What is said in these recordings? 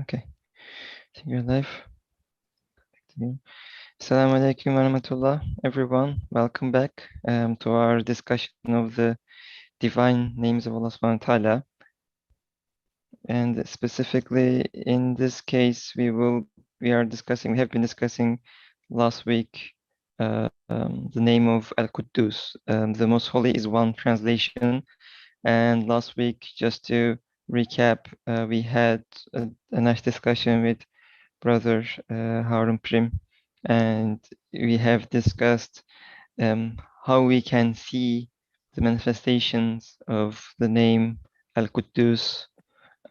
Okay, I think you're live. Assalamu alaikum warahmatullah, everyone. Welcome back to our discussion of the divine names of Allah subhanahu wa ta'ala. And specifically in this case, we have been discussing last week the name of Al-Quddus. The Most Holy is one translation. And last week, just to recap, we had a nice discussion with Brother Harun Prim, and we have discussed how we can see the manifestations of the name Al-Quddus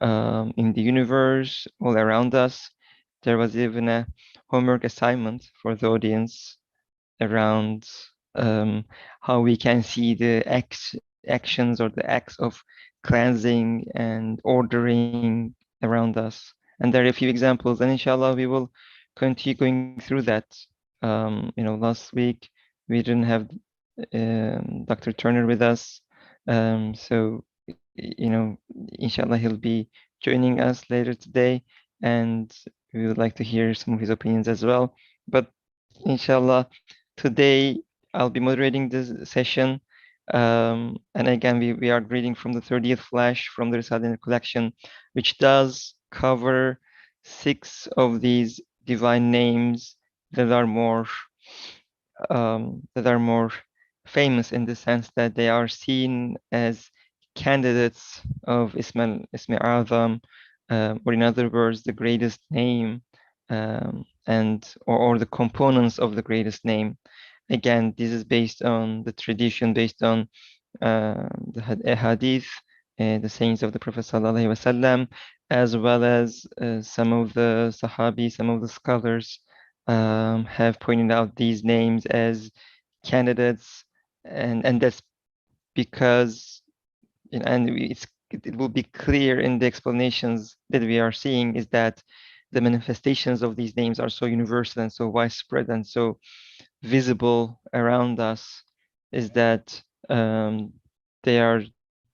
in the universe, all around us. There was even a homework assignment for the audience around how we can see the actions or the acts of cleansing and ordering around us. And there are a few examples, and inshallah we will continue going through that. Last week we didn't have Dr. Turner with us, so inshallah he'll be joining us later today, and we would like to hear some of his opinions as well. But inshallah, today I'll be moderating this session. And again, we are reading from the 30th Flash from the Risale-i Nur Collection, which does cover 6 of these divine names that are more famous in the sense that they are seen as candidates of Ismi Azam, or in other words, the greatest name, or the components of the greatest name. Again, this is based on the tradition, based on the hadith, the sayings of the Prophet Sallallahu Alaihi Wasallam, as well as some of the Sahabi, some of the scholars have pointed out these names as candidates, and that's because, and it will be clear in the explanations that we are seeing, is that the manifestations of these names are so universal and so widespread and so visible around us, is that they are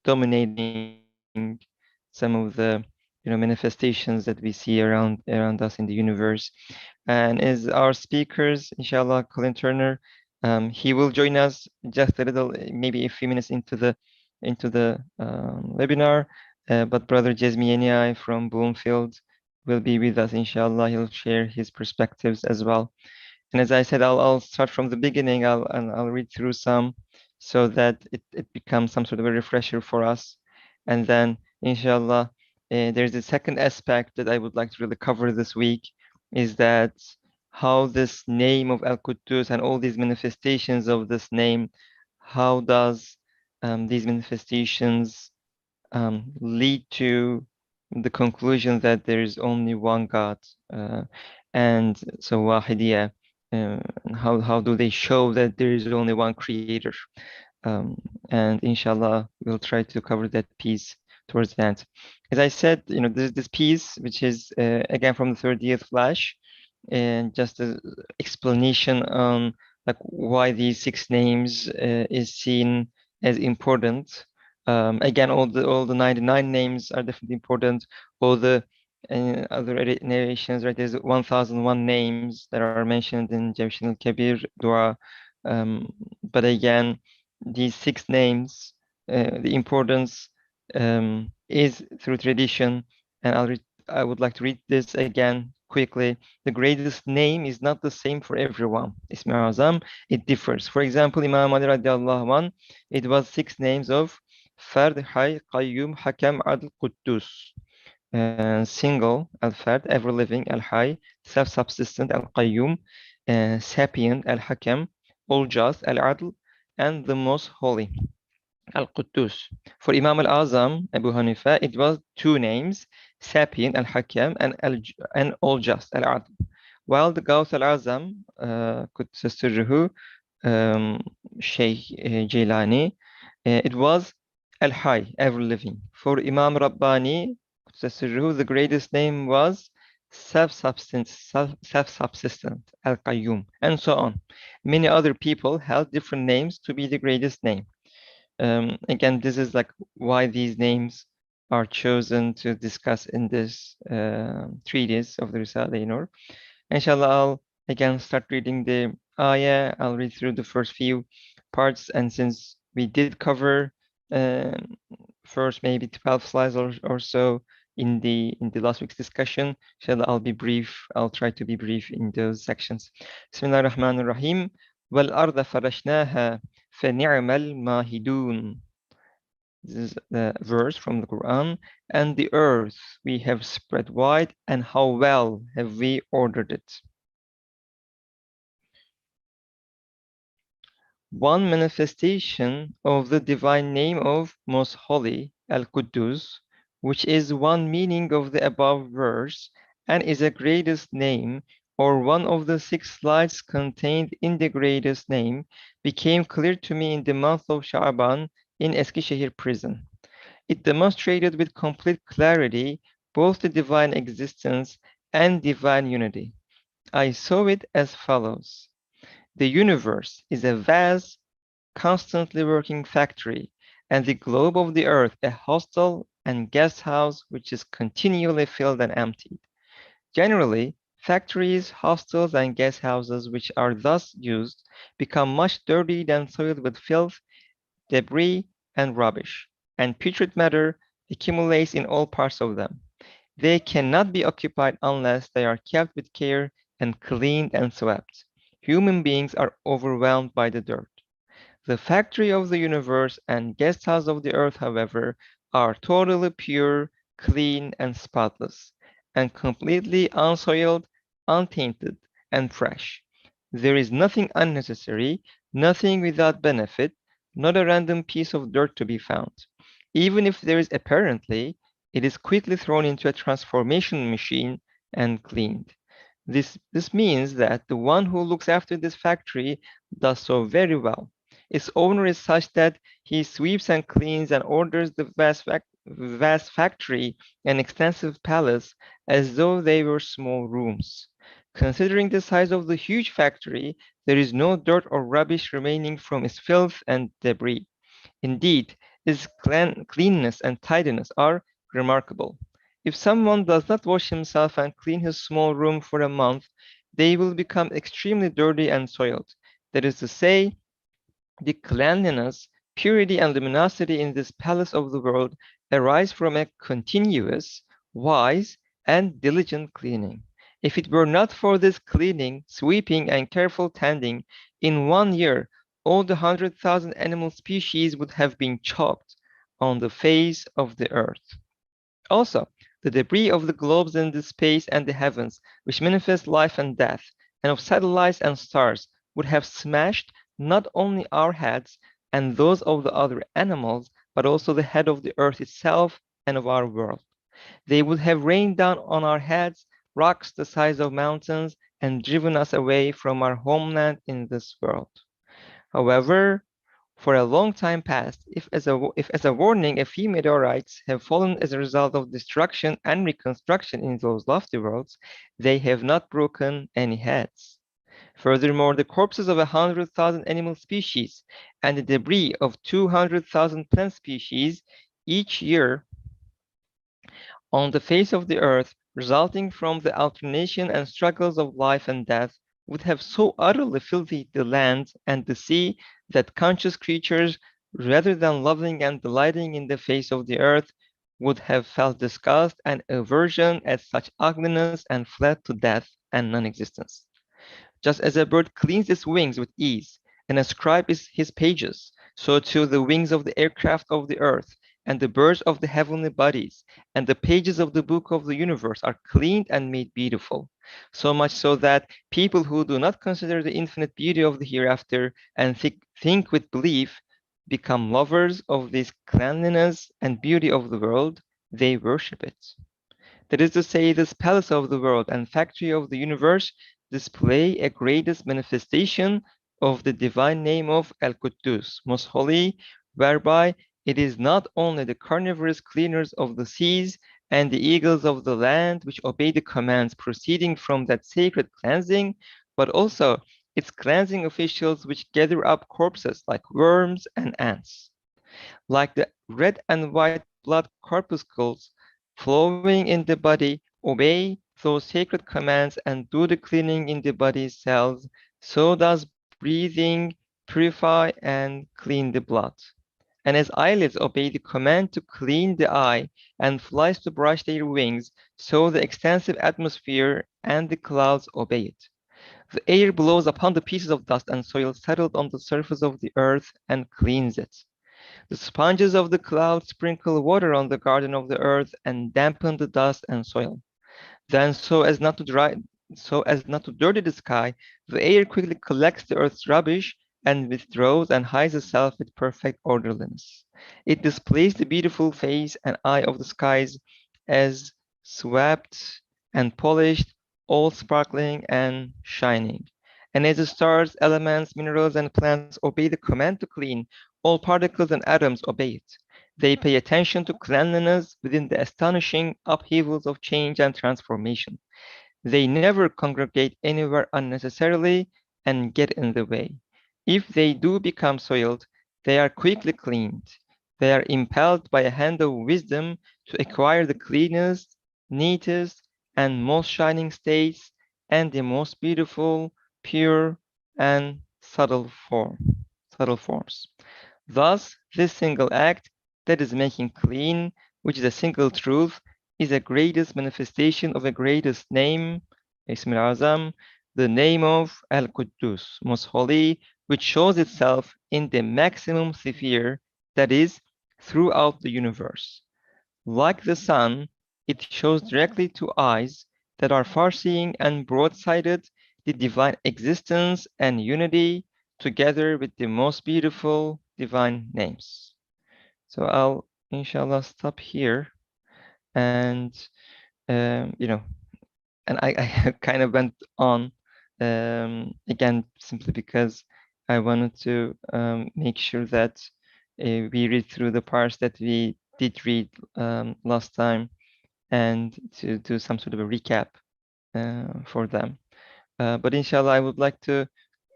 dominating some of the manifestations that we see around us in the universe. And as our speakers, inshallah, Colin Turner, he will join us just a little, maybe a few minutes into the webinar. But Brother Jezmi from Bloomfield will be with us, inshallah. He'll share his perspectives as well. And as I said, I'll start from the beginning. I'll read through some so that it becomes some sort of a refresher for us. And then, inshallah, there's a second aspect that I would like to really cover this week, is that how this name of Al-Quddus and all these manifestations of this name, how does these manifestations lead to the conclusion that there is only one God? And so Wahidiyah, how do they show that there is only one creator? And inshallah, we'll try to cover that piece towards the end. As I said, there's this piece, which is, again, from the 30th Flash, and just an explanation on like why these 6 names is seen as important. Again, all the 99 names are definitely important. All the other narrations, right? There's 1001 names that are mentioned in Jawshin al-Kabir dua. But again, these 6 names, the importance is through tradition. And I would like to read this again quickly. The greatest name is not the same for everyone. Ismi Azam, it differs. For example, Imam Ali radiallahu anh, it was 6 names of Fard, Hay, Qayyum, Hakam, Adl, Quddus. Single, Al-Fard, ever-living, Al-Hay, self-subsistent, Al-Qayyum, sapient, Al-Hakam, all-just, Al-Adl, and the most holy, Al-Quddus. For Imam Al-Azam, Abu Hanifa, it was 2 names, sapient, Al-Hakam, and all-just, Al-Adl. While the Gawth Al-Azam, Quddus Sirruhu, Shaykh Jailani, it was Al-Hay, ever-living. For Imam Rabbani, the greatest name was self-subsistent, Al-Qayyum, and so on. Many other people held different names to be the greatest name. Again, this is like why these names are chosen to discuss in this treatise of the Risale-i Nur. Inshallah, I'll again start reading the ayah. I'll read through the first few parts, and since we did cover um, first maybe 12 slides or so in the last week's discussion, inshallah, I'll be brief. I'll try to be brief in those sections. Bismillah ar-Rahman ar-Rahim. وَالْأَرْضَ فَرَشْنَاهَا فَنِعْمَ الْمَاهِدُونَ. This is the verse from the Quran. And the earth we have spread wide, and how well have we ordered it. One manifestation of the divine name of Most Holy, Al-Quddus, which is one meaning of the above verse and is a greatest name, or one of the 6 slides contained in the greatest name, became clear to me in the month of Sha'ban in Eskişehir prison. It demonstrated with complete clarity both the divine existence and divine unity. I saw it as follows. The universe is a vast, constantly working factory, and the globe of the earth a hostel and guest house which is continually filled and emptied. Generally, factories, hostels, and guest houses which are thus used become much dirtied and soiled with filth, debris, and rubbish, and putrid matter accumulates in all parts of them. They cannot be occupied unless they are kept with care and cleaned and swept. Human beings are overwhelmed by the dirt. The factory of the universe and guest house of the earth, however, are totally pure, clean, and spotless, and completely unsoiled, untainted, and fresh. There is nothing unnecessary, nothing without benefit, not a random piece of dirt to be found. Even if there is apparently, it is quickly thrown into a transformation machine and cleaned. This means that the one who looks after this factory does so very well. Its owner is such that he sweeps and cleans and orders the vast factory and extensive palace as though they were small rooms. Considering the size of the huge factory, there is no dirt or rubbish remaining from its filth and debris. Indeed, its cleanness and tidiness are remarkable. If someone does not wash himself and clean his small room for a month, they will become extremely dirty and soiled. That is to say, the cleanliness, purity, and luminosity in this palace of the world arise from a continuous, wise, and diligent cleaning. If it were not for this cleaning, sweeping, and careful tending, in 1 year, all the 100,000 animal species would have been chalked on the face of the earth. Also, the debris of the globes in the space and the heavens, which manifest life and death, and of satellites and stars, would have smashed not only our heads and those of the other animals, but also the head of the earth itself and of our world. They would have rained down on our heads rocks the size of mountains and driven us away from our homeland in this world. However, for a long time past, if as a warning a few meteorites have fallen as a result of destruction and reconstruction in those lofty worlds, they have not broken any heads. Furthermore, the corpses of 100,000 animal species and the debris of 200,000 plant species each year on the face of the earth, resulting from the alternation and struggles of life and death, would have so utterly filled the land and the sea that conscious creatures, rather than loving and delighting in the face of the earth, would have felt disgust and aversion at such ugliness and fled to death and non-existence. Just as a bird cleans its wings with ease and a scribe is his pages, so too the wings of the aircraft of the earth and the birds of the heavenly bodies and the pages of the book of the universe are cleaned and made beautiful. So much so that people who do not consider the infinite beauty of the hereafter and think with belief become lovers of this cleanliness and beauty of the world. They worship it. That is to say, this palace of the world and factory of the universe display a greatest manifestation of the divine name of Al-Quddus, Most Holy, whereby it is not only the carnivorous cleaners of the seas and the eagles of the land which obey the commands proceeding from that sacred cleansing, but also its cleansing officials which gather up corpses like worms and ants. Like the red and white blood corpuscles flowing in the body obey those sacred commands and do the cleaning in the body cells. So does breathing purify and clean the blood. And as eyelids obey the command to clean the eye and flies to brush their wings, so the extensive atmosphere and the clouds obey it. The air blows upon the pieces of dust and soil settled on the surface of the earth and cleans it. The sponges of the clouds sprinkle water on the garden of the earth and dampen the dust and soil. Then, so as not to dirty the sky, the air quickly collects the earth's rubbish and withdraws and hides itself with perfect orderliness. It displays the beautiful face and eye of the skies as swept and polished, all sparkling and shining. And as the stars, elements, minerals, and plants obey the command to clean, all particles and atoms obey it. They pay attention to cleanliness within the astonishing upheavals of change and transformation. They never congregate anywhere unnecessarily and get in the way. If they do become soiled, they are quickly cleaned. They are impelled by a hand of wisdom to acquire the cleanest, neatest, and most shining states and the most beautiful, pure, and subtle forms. Thus, this single act, that is making clean, which is a single truth, is the greatest manifestation of the greatest name, Ism al-Azam, the name of Al-Quddus, most holy, which shows itself in the maximum sphere, that is, throughout the universe. Like the sun, it shows directly to eyes that are far-seeing and broad-sighted the divine existence and unity together with the most beautiful divine names. So I'll inshallah stop here and you know, and I kind of went on again simply because I wanted to make sure that we read through the parts that we did read last time and to do some sort of a recap for them. But inshallah, I would like to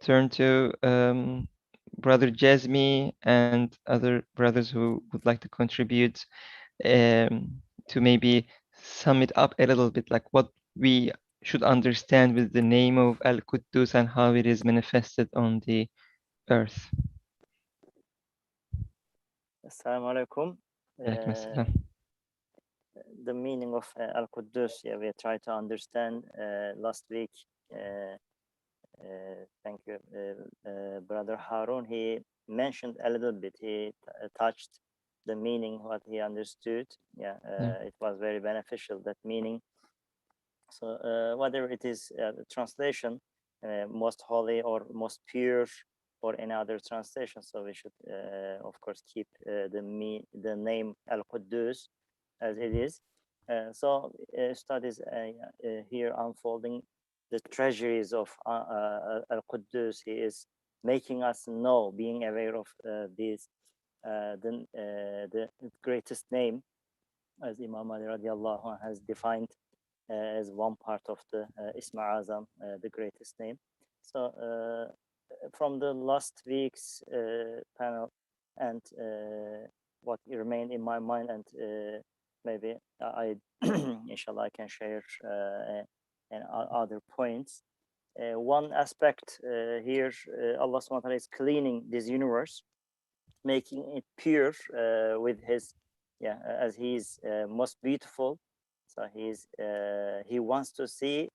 turn to Brother Jazmi and other brothers who would like to contribute to maybe sum it up a little bit, like what we should understand with the name of Al-Quddus and how it is manifested on the earth. Assalamu alaikum. Alaikum assalam. The meaning of Al-Quddus, yeah, we tried to understand last week. Thank you, Brother Harun. He mentioned a little bit. He touched the meaning, what he understood. Yeah, it was very beneficial, that meaning. So whether it is the translation, most holy or most pure, or any other translation, so we should, of course, keep the name Al-Quddus as it is. So studies here unfolding the treasuries of Al-Quddus. He is making us know, being aware of this, the greatest name, as Imam Ali radiallahu anh has defined as one part of the Ism Azam, the greatest name. So from the last week's panel and what remained in my mind, and maybe I inshallah I can share and other points. One aspect here, Allah subhanahu wa ta'ala is cleaning this universe, making it pure with his, as he is most beautiful. So he wants to see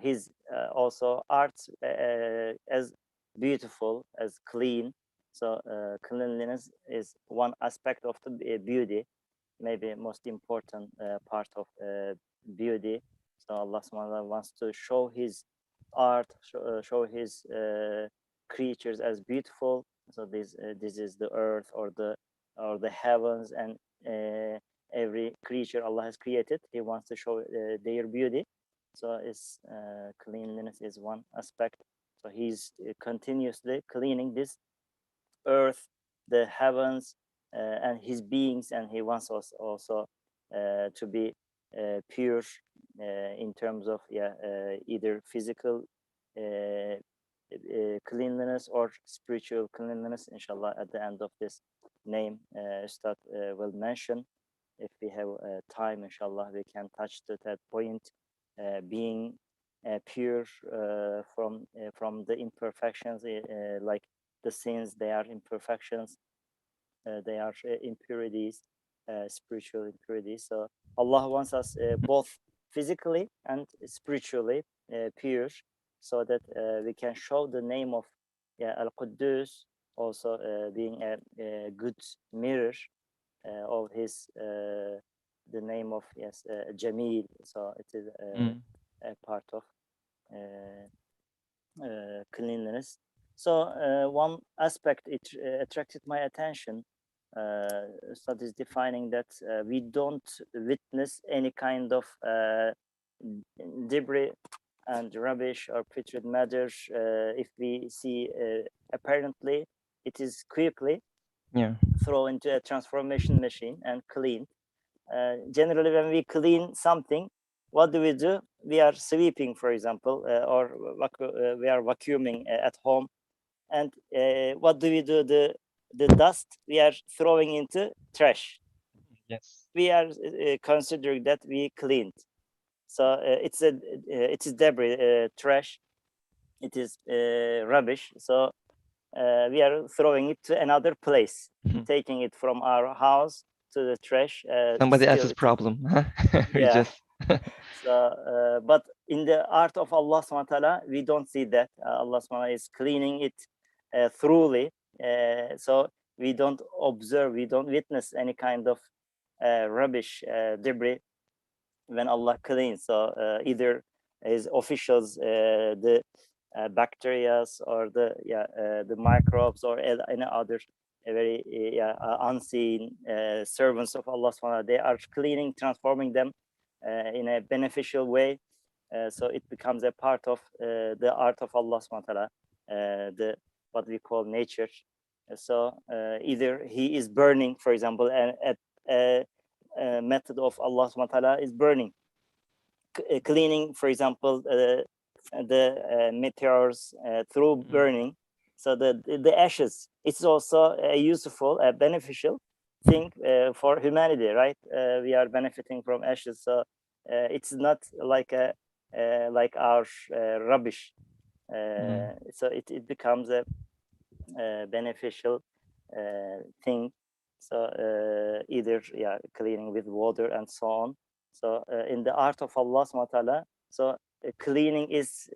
his also art as beautiful, as clean. So cleanliness is one aspect of the beauty, maybe most important part of beauty. So Allah subhanahu wa ta'ala wants to show his art, show his creatures as beautiful. So this is the earth or the heavens, and every creature Allah has created. He wants to show their beauty. So it's cleanliness is one aspect. So he's continuously cleaning this earth, the heavens, and his beings, and he wants us also to be pure in terms of either physical cleanliness or spiritual cleanliness. Inshallah, at the end of this name, Ustad will mention. if we have time, inshallah, we can touch to that point, being pure from the imperfections, like the sins, they are imperfections, they are impurities, spiritual impurities. So Allah wants us both physically and spiritually pure, so that we can show the name of Al-Quddus, also being a good mirror of his the name of Jamil. So it is a part of cleanliness. So one aspect it attracted my attention. Studies defining that we don't witness any kind of debris and rubbish or putrid matters. If we see apparently it is quickly thrown into a transformation machine and cleaned. Generally, when we clean something, what do? We are sweeping, for example, or we are vacuuming at home. And what do? The dust we are throwing into trash. Yes. We are considering that we cleaned. So it is debris, trash. It is rubbish. So we are throwing it to another place, taking it from our house to the trash. Somebody else's problem. We Yeah. just So, but in the art of Allah subhanahu wa ta'ala, we don't see that. Allah subhanahu wa ta'ala is cleaning it thoroughly. So we don't observe, we don't witness any kind of rubbish, debris when Allah cleans. So either his officials, the bacteria or the microbes or any other very unseen servants of Allah subhanahu wa ta'ala, they are cleaning, transforming them in a beneficial way. So it becomes a part of the art of Allah subhanahu wa ta'ala, the what we call nature. So either he is burning, for example, a method of Allah subhanahu wa ta'ala is burning, cleaning, for example, the meteors through burning. So the ashes, it's also a useful, a beneficial thing for humanity, right? We are benefiting from ashes. So it's not like like our rubbish. So it becomes a beneficial thing. So either cleaning with water and so on. So in the art of Allah subhanahu wa ta'ala, so cleaning is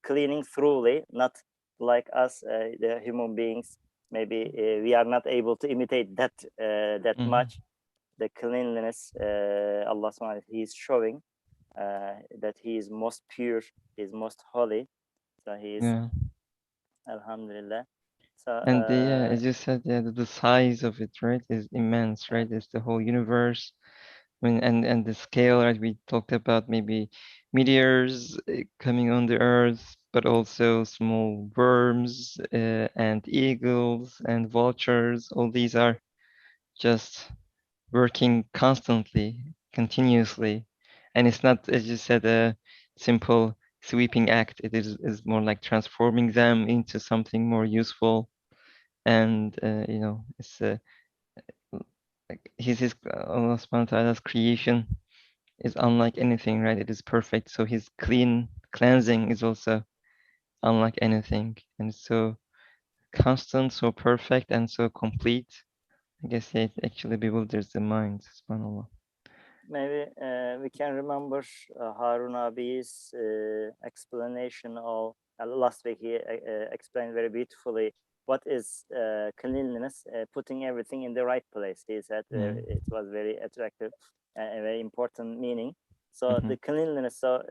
cleaning thoroughly, not like us, the human beings. Maybe we are not able to imitate that that much. The cleanliness Allah subhanahu wa ta'ala, he is showing that he is most pure, he is most holy. So he is, alhamdulillah. So and as you said, the size of it, right, is immense, right? It's the whole universe. I mean, and the scale, right? We talked about maybe meteors coming on the Earth, but also small worms and eagles and vultures. All these are just working constantly, continuously, and it's not, as you said, a simple sweeping act. It is more like transforming them into something more useful, and it's like his Allah subhanahu wa ta'ala's creation is unlike anything, right? It is perfect. So his cleansing is also unlike anything, and so constant, so perfect, and so complete. I guess it actually bewilders the mind. Subhanallah. maybe we can remember Harun Abi's explanation of last week. He explained very beautifully what is cleanliness, putting everything in the right place. He said it was very attractive, a very important meaning. So the cleanliness. So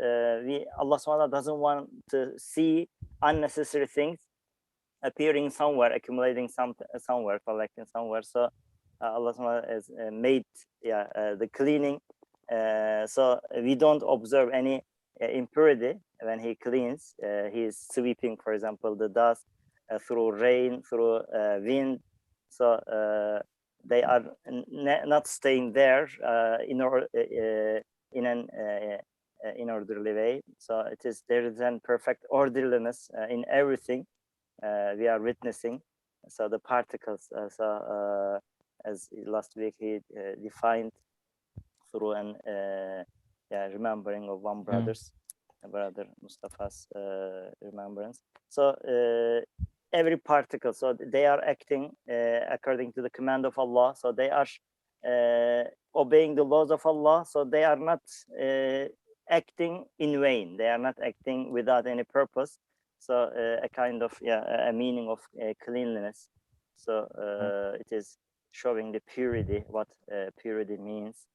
Allah SWT doesn't want to see unnecessary things appearing somewhere, accumulating somewhere, collecting somewhere. So Allah SWT has made the cleaning. So we don't observe any impurity when he cleans. He is sweeping, for example, the dust through rain, through wind. So they are not staying there in an orderly way. So there is a perfect orderliness in everything we are witnessing. So the particles, as last week he defined through and remembering of one brother Mustafa's remembrance. So every particle, so they are acting according to the command of Allah. So they are obeying the laws of Allah. So they are not acting in vain. They are not acting without any purpose. So a kind of a meaning of cleanliness. So it is showing the purity, what purity means.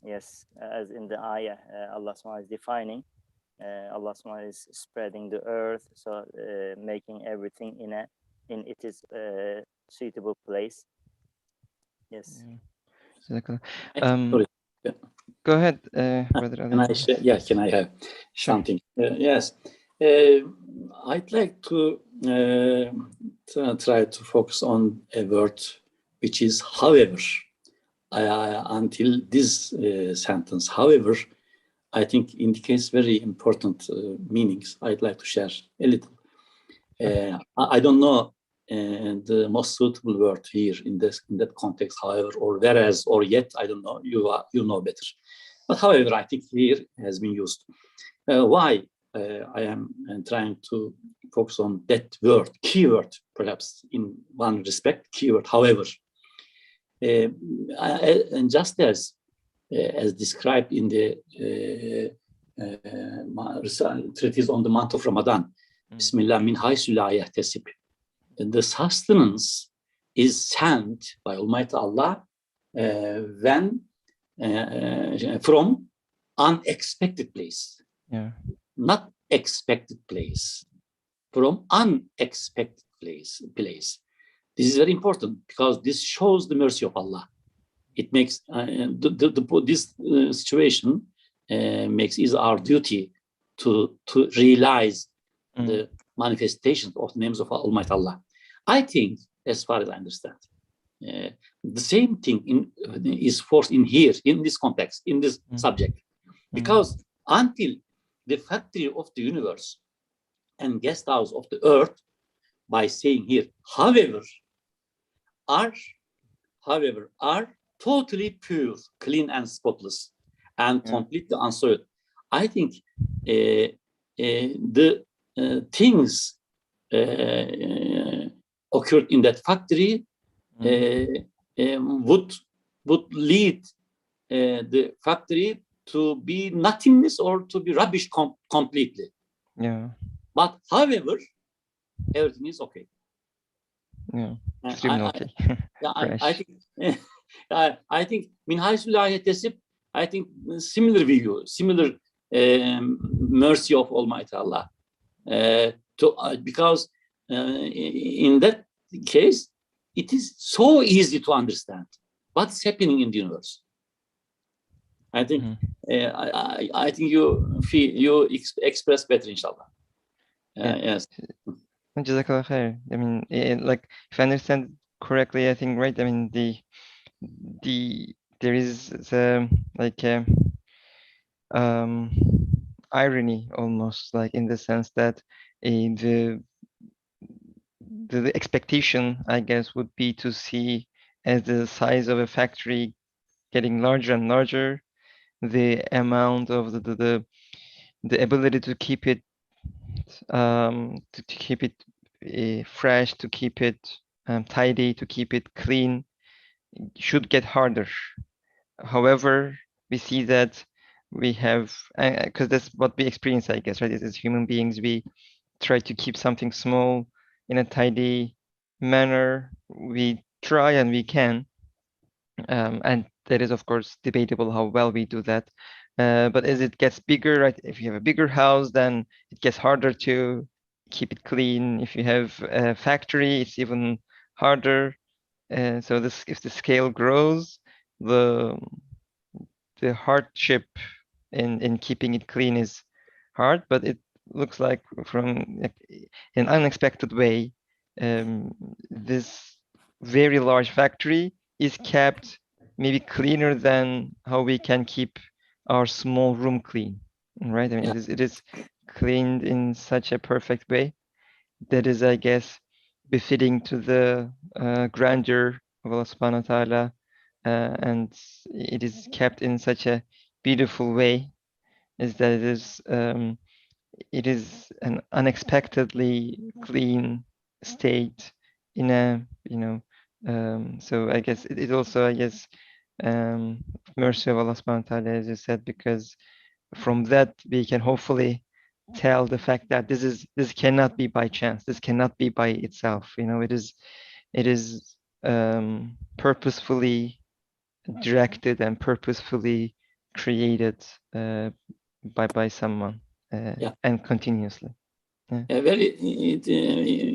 Yes, as in the ayah, Allah SWT is defining. Allah SWT is spreading the earth, so making everything in its suitable place. Yes. Sorry. Go ahead, Brother Ali. Can I have something? Yes. I'd like to try to focus on a word which is however. Until this sentence, however, I think indicates very important meanings. I'd like to share a little. I don't know the most suitable word here in that context, however, or whereas, or yet. I don't know. You know better. But however, I think here has been used. Why I am trying to focus on that word, keyword, perhaps in one respect, keyword. However, and just as described in the treatise on the month of Ramadan, Bismillah min haysu la yahtesib. The sustenance is sent by Almighty Allah when from unexpected place, not expected place, from unexpected place. This is very important because this shows the mercy of Allah. It makes this situation makes it our duty to realize the manifestations of the names of Almighty Allah. I think, as far as I understand, the same thing is forced in here, in this context, in this subject, because until the factory of the universe and guest house of the earth, by saying here, however, are totally pure, clean and spotless, and completely unsoiled. I think the things occurred in that factory would lead the factory to be nothingness or to be rubbish completely. But however, everything is okay. Extremely okay. I think min haysu la yahtesib, I think similar view, similar mercy of Almighty Allah. Because in that case, it is so easy to understand what's happening in the universe. I think I think you express better, inshallah. Yes. Jazakallah khair. I mean, like, if I understand correctly, I think, right, I mean, there is like irony almost, like, in the sense that the expectation, I guess, would be to see, as the size of a factory getting larger and larger, the amount of the ability to keep it fresh, to keep it tidy, to keep it clean, should get harder. However, we see that we have, because that's what we experience, I guess, right? As human beings, we try to keep something small in a tidy manner. We try and we can, and that is, of course, debatable how well we do that. But as it gets bigger, right? If you have a bigger house, then it gets harder to keep it clean. If you have a factory, it's even harder. So if the scale grows, the hardship in keeping it clean is hard. But it looks like, from an unexpected way, this very large factory is kept maybe cleaner than how we can keep our small room clean, right? I mean, it is cleaned in such a perfect way that is, I guess, befitting to the grandeur of Allah subhanahu wa ta'ala, and it is kept in such a beautiful way, is that it is an unexpectedly clean state in a, so I guess it also, I guess, mercy of Allah subhanahu wa ta'ala, as you said, because from that we can hopefully tell the fact that this cannot be by chance, this cannot be by itself, it is purposefully directed and purposefully created by someone, and continuously. A very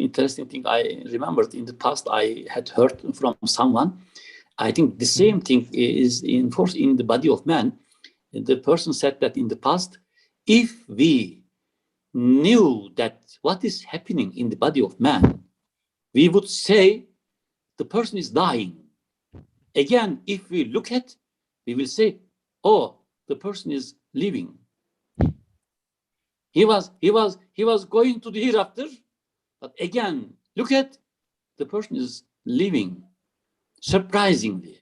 interesting thing I remembered in the past, I had heard from someone. I think the same thing is enforced in the body of man. The person said that in the past, if we knew that what is happening in the body of man, we would say the person is dying. Again, if we look at, we will say, oh, the person is living. He was going to the hereafter, but again, look at, the person is living. Surprisingly,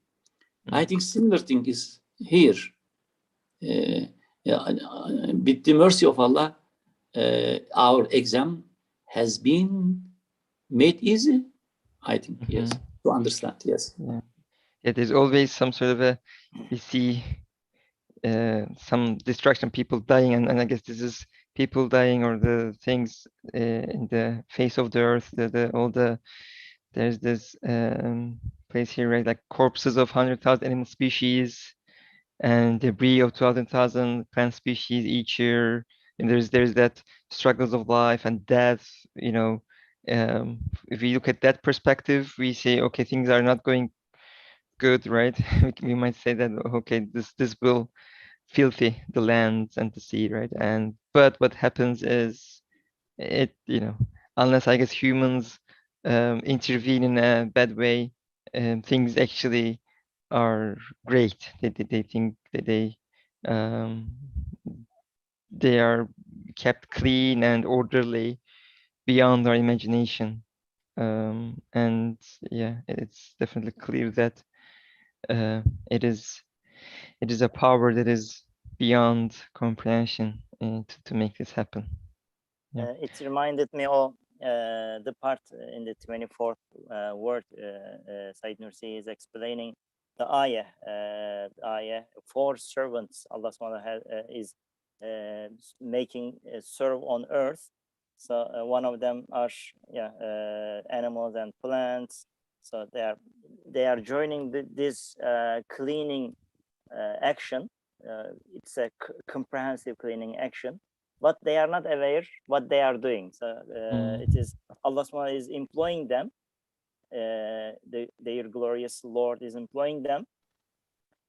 I think similar thing is here. With the mercy of Allah, our exam has been made easy. I think, yes, to understand, yes. Yeah, there's always some sort of we see some destruction, people dying, and I guess this is people dying, or the things in the face of the earth, there's this place here, right, like corpses of 100,000 animal species and debris of 200,000 plant species each year, and there's that struggles of life and death, if we look at that perspective, we say, okay, things are not going good, right? We might say that, okay, this will filthy the land and the sea, right? But what happens is, unless I guess humans intervene in a bad way, things actually are great. They think that they are kept clean and orderly beyond our imagination. And yeah, it's definitely clear that it is a power that is beyond comprehension to make this happen. Yeah. It reminded me of the part in the 24th word. Said Nursi is explaining the ayah, four servants Allah subhanahu wa ta'ala is making serve on earth. So one of them are animals and plants. So they are joining this cleaning action. It's a comprehensive cleaning action, but they are not aware what they are doing. So it is Allah subhanahu wa ta'ala is employing them. Their glorious Lord is employing them.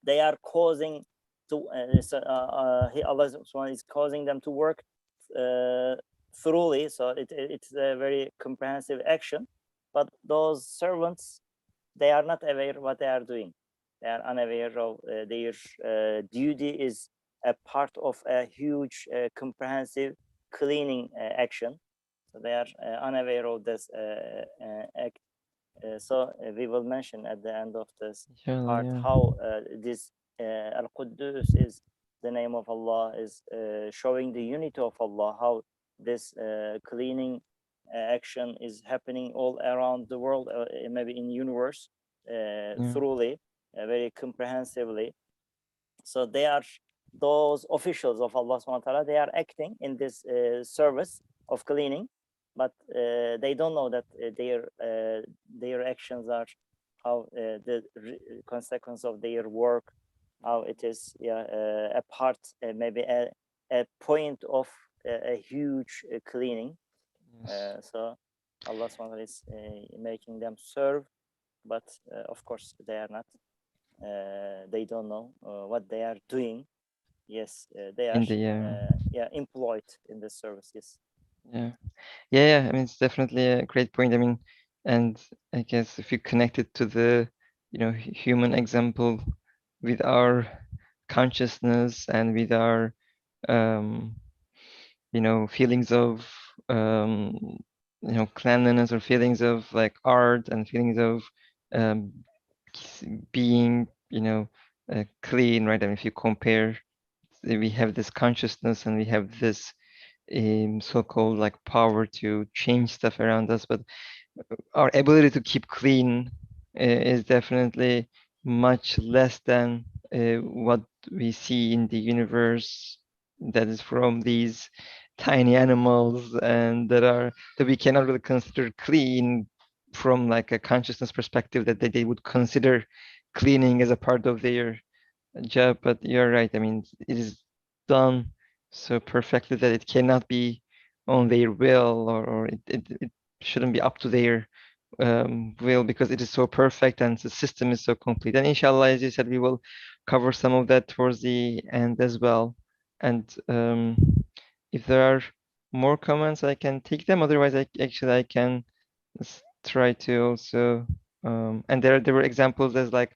They are causing to Allah subhanahu wa ta'ala is causing them to work thoroughly. So it's a very comprehensive action, but those servants, they are not aware what they are doing. They are unaware of their duty is a part of a huge comprehensive cleaning action. So they are unaware of this act. So we will mention at the end of this part how this Al-Quddus is the name of Allah, is showing the unity of Allah, how this cleaning action is happening all around the world, maybe in universe, thoroughly, very comprehensively. So they are those officials of Allah subhanahu wa ta'ala, they are acting in this service of cleaning, but they don't know that their actions are how the consequence of their work, how it is a part, maybe a point of a huge cleaning. So Allah subhanahu wa ta'ala is making them serve, but of course they are not. They don't know what they are doing. Yes, they are employed in the service. Yes. Yeah. I mean, it's definitely a great point. I mean, and I guess if you connect it to the, human example with our consciousness and with our, feelings of, cleanliness, or feelings of like art, and feelings of being clean, right? I mean, if you compare, we have this consciousness and we have this so-called like power to change stuff around us, but our ability to keep clean is definitely much less than what we see in the universe, that is from these tiny animals and that we cannot really consider clean from like a consciousness perspective, that they would consider cleaning as a part of their job. But you're right, I mean, it is done so perfectly that it cannot be on their will, or it shouldn't be up to their will, because it is so perfect and the system is so complete. And inshallah, as you said, we will cover some of that towards the end as well. And if there are more comments, I can take them. Otherwise, I can try to also and there were examples as like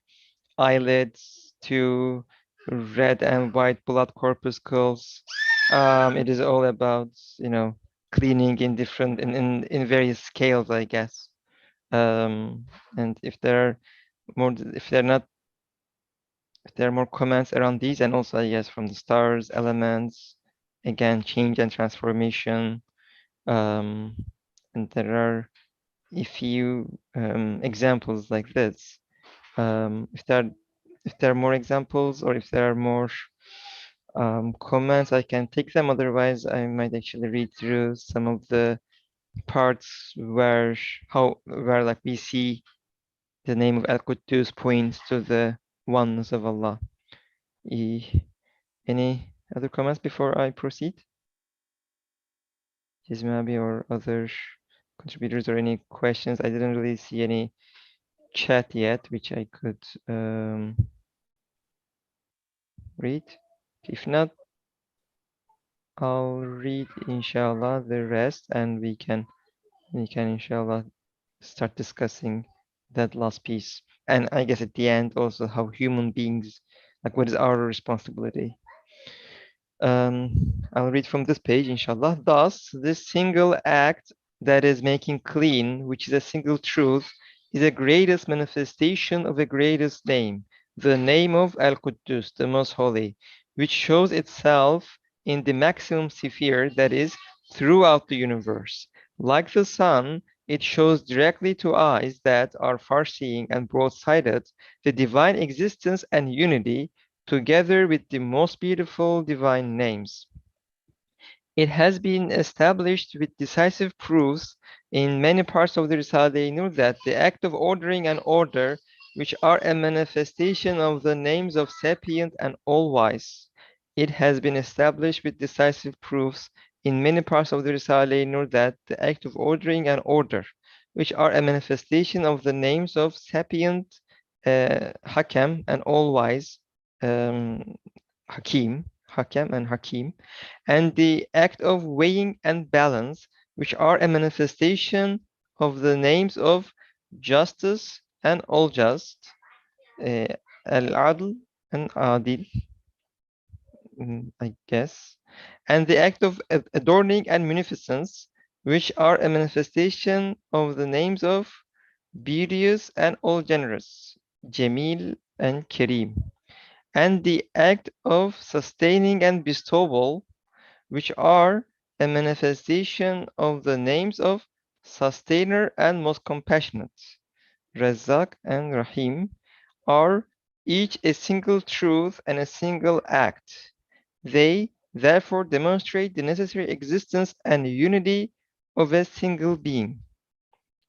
eyelids to red and white blood corpuscles. It is all about, cleaning in different in various scales, I guess. And if there are more comments around these, and also I guess from the stars, elements, again, change and transformation. And there are a few examples like this. If there are more examples, or if there are more comments, I can take them. Otherwise, I might actually read through some of the parts where like we see the name of Al-Quddus points to the oneness of Allah. Any other comments before I proceed? Maybe or other contributors, or any questions? I didn't really see any chat yet, which I could read. If not, I'll read inshallah the rest, and we can inshallah start discussing that last piece. And I guess at the end also how human beings, like what is our responsibility. I'll read from this page, inshallah. Thus, this single act that is making clean, which is a single truth, is the greatest manifestation of the greatest name, the name of Al-Quddus, the Most Holy, which shows itself in the maximum sphere, that is, throughout the universe. Like the sun, it shows directly to eyes that are far-seeing and broad-sighted the divine existence and unity, together with the most beautiful divine names. It has been established with decisive proofs in many parts of the Risale-i Nur that the act of ordering and order, which are a manifestation of the names of sapient and all-wise. It has been established with decisive proofs in many parts of the Risale-i Nur that the act of ordering and order, which are a manifestation of the names of sapient, Hakem, and all-wise, Hakim, and Hakim, and the act of weighing and balance, which are a manifestation of the names of justice and all just, Al-Adl and Adil, I guess, and the act of adorning and munificence, which are a manifestation of the names of beauteous and all generous, Jamil and Karim, and the act of sustaining and bestowal, which are a manifestation of the names of Sustainer and Most Compassionate, Razzaq and Rahim, are each a single truth and a single act. They therefore demonstrate the necessary existence and unity of a single being.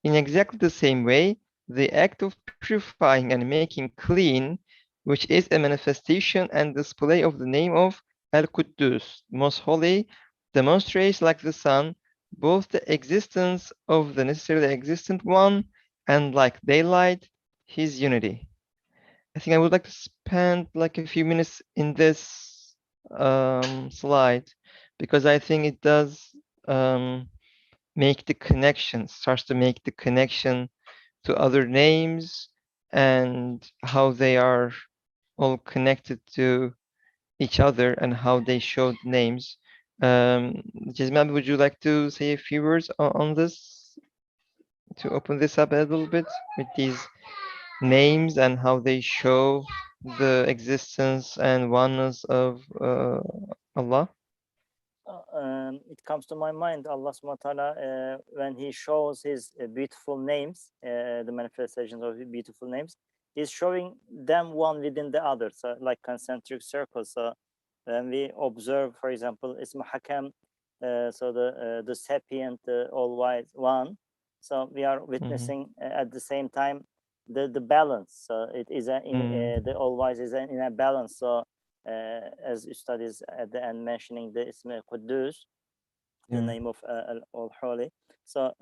In exactly the same way, the act of purifying and making clean, which is a manifestation and display of the name of Al-Quddus, Most Holy, demonstrates, like the sun, both the existence of the necessarily existent one and, like daylight, his unity. I think I would like to spend like a few minutes in this slide, because I think it does make the connection, starts to make the connection to other names and how they are all connected to each other and how they showed names. Jazman, would you like to say a few words on this, to open this up a little bit with these names and how they show the existence and oneness of Allah? It comes to my mind, Allah subhanahu wa ta'ala, when he shows his beautiful names, the manifestations of his beautiful names, he's showing them one within the other, so like concentric circles. So when we observe, for example, Ism Hakam, so the sapient, the all-wise one, so we are witnessing at the same time the balance. So it is the all-wise is in a balance. So as studies at the end mentioning the Ism Al-Quddus, the name of All-Holy. So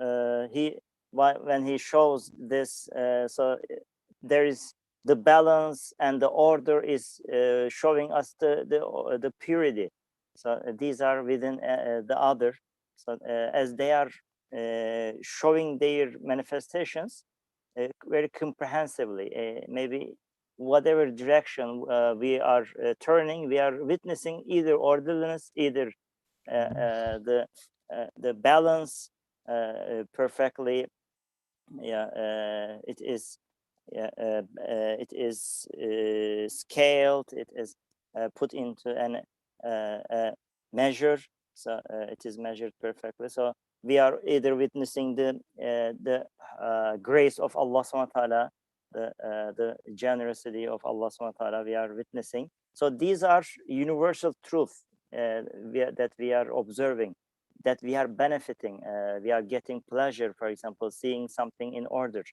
when he shows this, so there is the balance and the order is showing us the purity. So these are within the other. So as they are showing their manifestations very comprehensively, maybe whatever direction we are turning, we are witnessing either orderliness, either the balance perfectly. It is scaled. It is put into an measure. So it is measured perfectly. So we are either witnessing the grace of Allah subhanahu wa ta'ala, the generosity of Allah subhanahu wa ta'ala we are witnessing. So these are universal truth that we are observing, that we are benefiting, we are getting pleasure, for example, seeing something in order,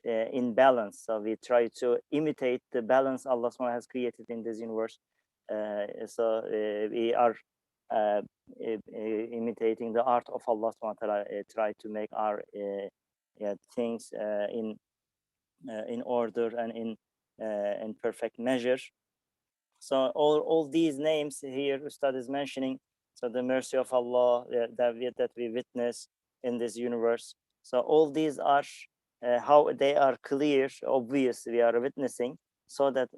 in balance. So we try to imitate the balance Allah subhanahu wa ta'ala has created in this universe. So we are imitating the art of Allah subhanahu wa ta'ala, try to make our things in order and in perfect measure. So all these names here Ustad is mentioning, so the mercy of Allah that we witness in this universe. So all these are how they are clear, obvious, we are witnessing, so that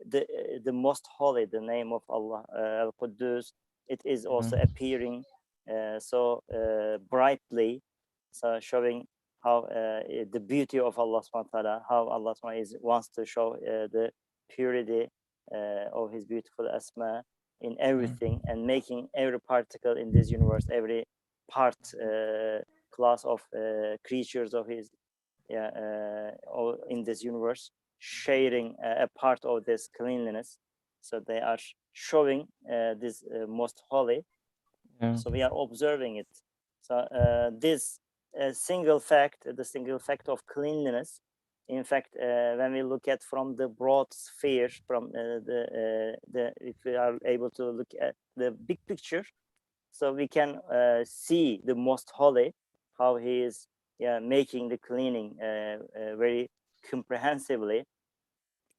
the most holy, the name of Allah, Al-Quddus, it is also appearing so brightly, so showing how the beauty of Allah subhanahu wa ta'ala, how Allah subhanahu wa ta'ala wants to show the purity of his beautiful asma in everything, and making every particle in this universe, every part class of creatures of his in this universe, sharing a part of this cleanliness. So they are showing this most holy. So we are observing it. So this single fact, the single fact of cleanliness, in fact, when we look at from the broad sphere, from if we are able to look at the big picture, so we can see the most holy, how he is making the cleaning very comprehensively.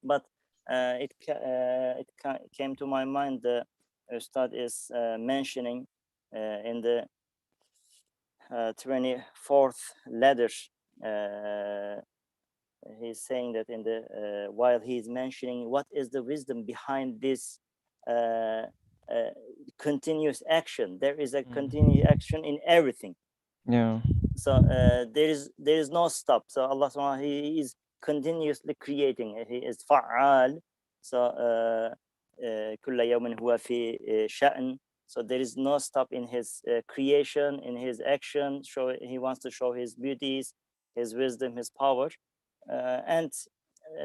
But it came to my mind, the Ustad is mentioning in the 24th letter, he's saying that in the while he's mentioning what is the wisdom behind this continuous action. There is a continuous action in everything. So there is no stop. So Allah subhanahu wa ta'ala, he is continuously creating. He is fa'al. So kulla yawmin huwa fi sha'n. So there is no stop in his creation, in his action. He wants to show his beauties, his wisdom, his power. And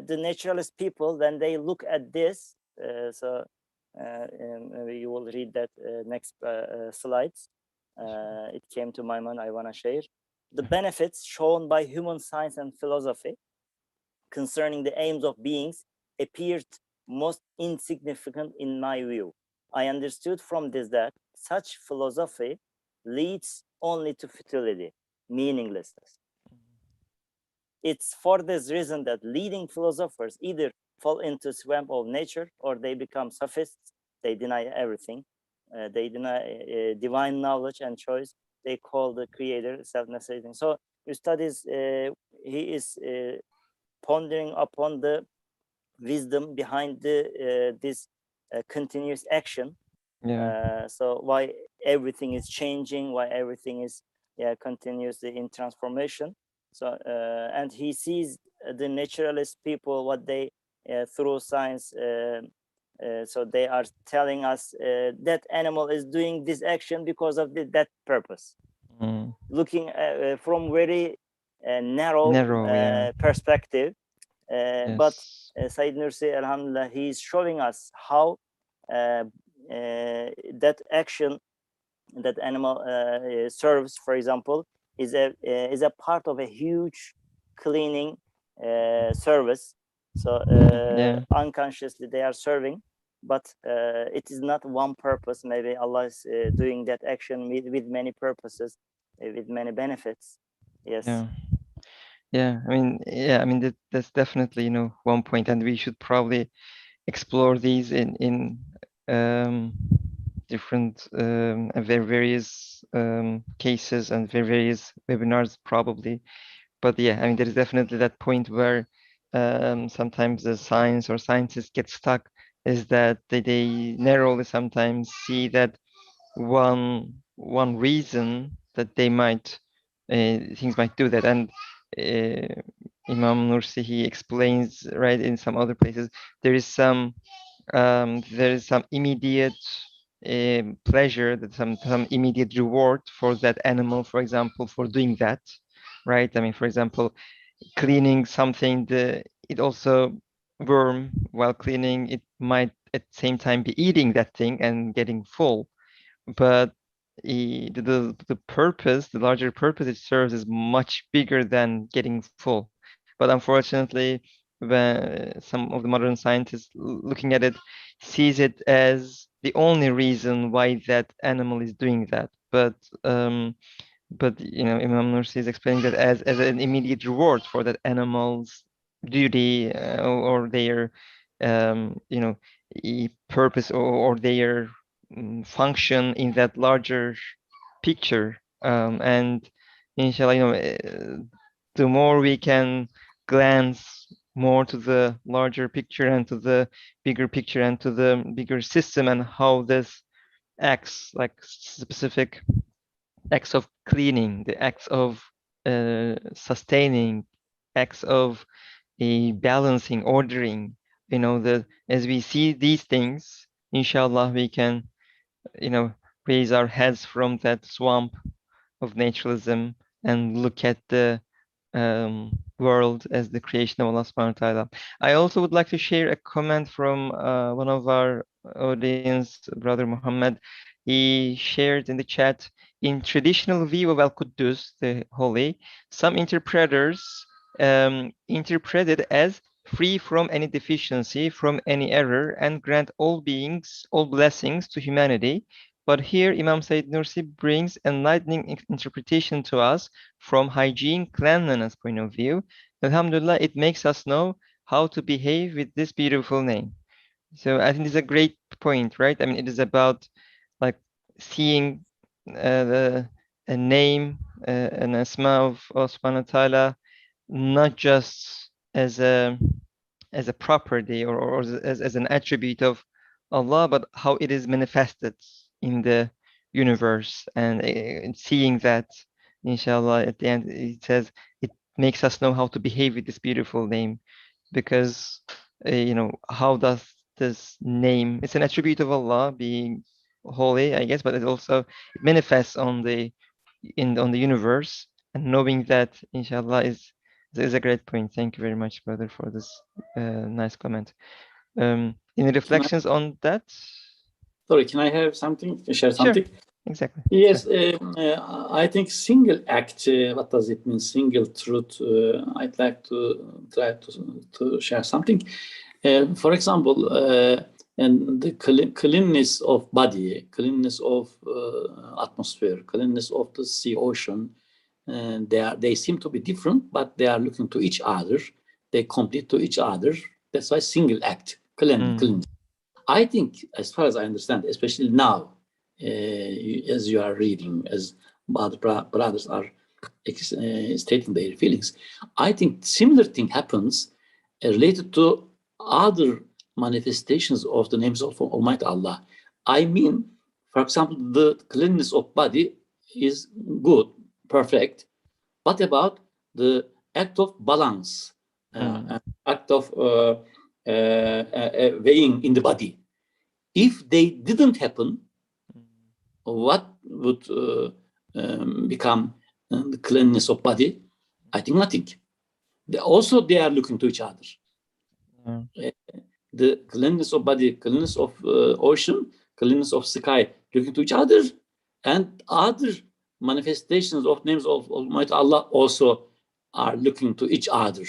the naturalist people, when they look at this, so you will read that next slides. It came to my mind, I want to share. The benefits shown by human science and philosophy concerning the aims of beings appeared most insignificant in my view. I understood from this that such philosophy leads only to futility, meaninglessness. It's for this reason that leading philosophers either fall into swamp of nature or they become sophists. They deny everything. They deny divine knowledge and choice. They call the creator self-necessitating. So your studies, he is pondering upon the wisdom behind this continuous action. So why everything is changing, why everything is continuously in transformation. So and he sees the naturalist people, what they through science. So they are telling us that animal is doing this action because of that purpose. Looking from very narrow yeah. perspective. Yes. But Said Nursi, alhamdulillah, he is showing us how that action that animal serves, for example, is a part of a huge cleaning service. So Yeah. unconsciously they are serving, but it is not one purpose. Maybe Allah is doing that action with many purposes, with many benefits. Yes. Yeah. I mean that's definitely, one point, and we should probably explore these in different various cases and various webinars probably. But yeah, I mean there is definitely that point where sometimes the science or scientists get stuck, is that they narrowly sometimes see that one reason that they might things might do that. And Imam Nursi, he explains, right, in some other places, there is some immediate pleasure, that some immediate reward for that animal, for example, for doing that, right? I mean, for example, cleaning something, it also worm, while cleaning, it might at the same time be eating that thing and getting full. But the purpose, the larger purpose it serves, is much bigger than getting full. But unfortunately, when some of the modern scientists looking at it, sees it as the only reason why that animal is doing that. But Imam Nursi is explaining that as an immediate reward for that animal's duty, or their purpose, or their function in that larger picture. And inshallah, the more we can glance more to the larger picture and to the bigger picture and to the bigger system, and how this acts, like specific acts of cleaning, the acts of sustaining, acts of balancing, ordering, as we see these things, inshallah, we can, raise our heads from that swamp of naturalism and look at the world as the creation of Allah subhanahu wa ta'ala. I also would like to share a comment from one of our audience, Brother Muhammad. He shared in the chat, in traditional view of Al-Quddus, the Holy, some interpreters interpret it as free from any deficiency, from any error, and grant all beings, all blessings to humanity. But here Imam Said Nursi brings enlightening interpretation to us from hygiene, cleanliness point of view. Alhamdulillah, it makes us know how to behave with this beautiful name. So I think this is a great point, right? I mean, it is about like seeing a name, an asma of Allah subhanahu wa ta'ala, not just as a property, or as an attribute of Allah, but how it is manifested in the universe. And seeing that, inshallah, at the end it says, it makes us know how to behave with this beautiful name. Because how does this name, it's an attribute of Allah, being holy, I guess, but it manifests on the universe. And knowing that, inshallah, is a great point. Thank you very much, brother, for this nice comment. Any reflections on that? Sorry, can I have something? Share something? Sure. Exactly. Yes, I think single act. What does it mean? Single truth. I'd like to try to share something. For example, and the cleanness of body, cleanness of atmosphere, cleanness of the sea, ocean. They seem to be different, but they are looking to each other. They complete to each other. That's why single act, clean. I think, as far as I understand, especially now, as you are reading, as other brothers are stating their feelings, I think similar thing happens related to other manifestations of the names of Almighty Allah. I mean, for example, the cleanness of body is good, perfect. What about the act of balance, act of weighing in the body. If they didn't happen, what would become the cleanliness of body? I think nothing. They are looking to each other. The cleanliness of body, cleanliness of ocean, cleanliness of sky, looking to each other, and other manifestations of names of Almighty Allah also are looking to each other.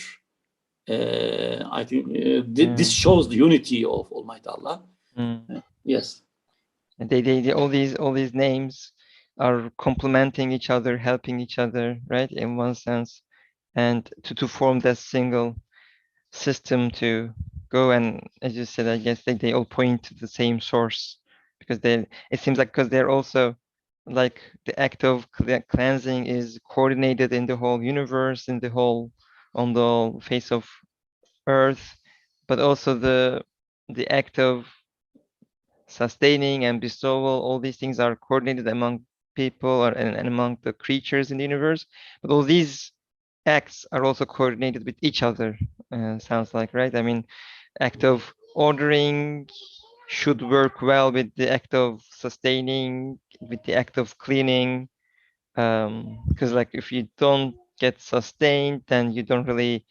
I think this shows the unity of Almighty Allah. Yes. They all these names are complementing each other, helping each other, right? In one sense, and to form that single system to go. And as you said, I guess they all point to the same source, because it seems like, because they're also like the act of cleansing is coordinated in the whole universe, in the whole, on the face of earth, but also the act of sustaining and bestowal, all these things are coordinated among people and among the creatures in the universe. But all these acts are also coordinated with each other, sounds like, right? I mean, act of ordering should work well with the act of sustaining, with the act of cleaning. Because like if you don't get sustained, then you don't really